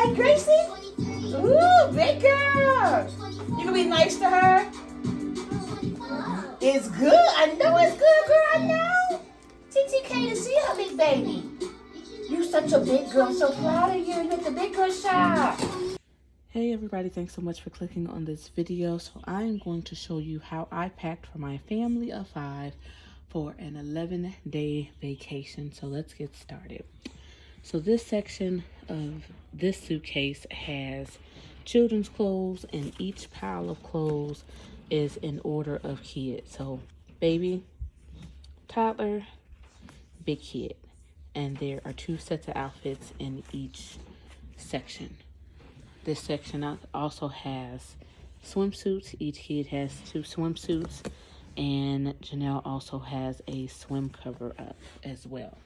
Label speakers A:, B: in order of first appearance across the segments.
A: right, Gracie? Ooh, big girl. You gonna be nice to her? It's good. I know it's good, girl. I know. TT came to see her big baby. You such a big girl. I'm so proud of you. You're at the big girl shop.
B: Hey everybody, thanks so much for clicking on this video. So I'm going to show you how I packed for my family of 5 for an 11-day vacation. So let's get started. So this section of this suitcase has children's clothes, and each pile of clothes is in order of kids. So baby, toddler, big kid. And there are 2 sets of outfits in each section. This section also has swimsuits. Each kid has 2 swimsuits, and Janelle also has a swim cover up as well.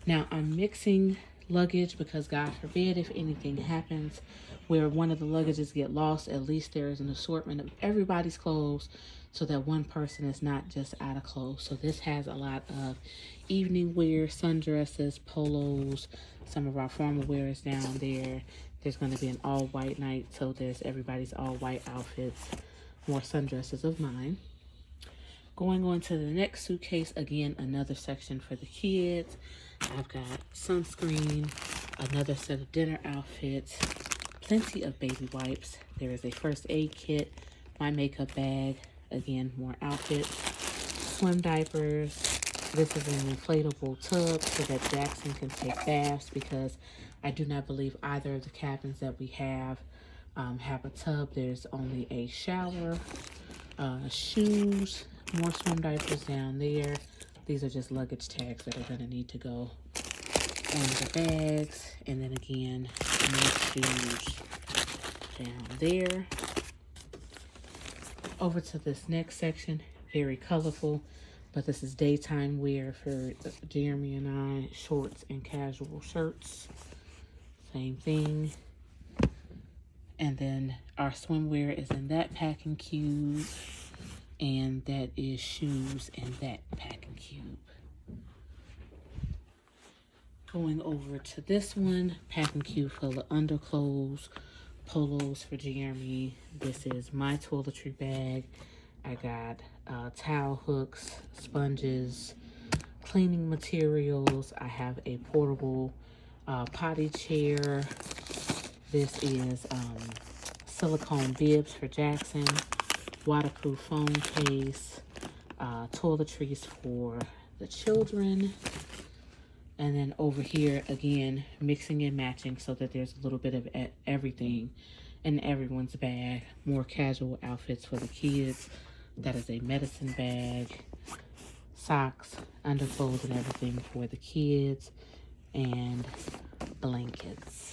B: Now I'm mixing luggage because God forbid if anything happens where one of the luggages get lost, at least there is an assortment of everybody's clothes so that one person is not just out of clothes. So this has a lot of evening wear, sundresses, polos, some of our formal wear is down there. There's going to be an all white night, so there's everybody's all white outfits, more sundresses of mine. Going on to the next suitcase, again, another section for the kids. I've got sunscreen, another set of dinner outfits, plenty of baby wipes. There is a first aid kit, my makeup bag, again, more outfits, swim diapers. This is an inflatable tub so that Jackson can take baths because I do not believe either of the cabins that we have a tub. There's only a shower, shoes, more swim diapers down there. These are just luggage tags that are going to need to go on the bags. And then again, more shoes down there. Over to this next section, very colorful, but this is daytime wear for Jeremy and I, shorts and casual shirts. Same thing. And then our swimwear is in that packing cube, and that is shoes in that packing cube. Going over to this one, packing cube full of underclothes, polos for Jeremy. This is my toiletry bag. I got towel hooks, sponges, cleaning materials. I have a portable potty chair. This is silicone bibs for Jackson, waterproof phone case, toiletries for the children. And then over here, again, mixing and matching so that there's a little bit of everything in everyone's bag. More casual outfits for the kids. That is a medicine bag, socks, underclothes, and everything for the kids, and blankets.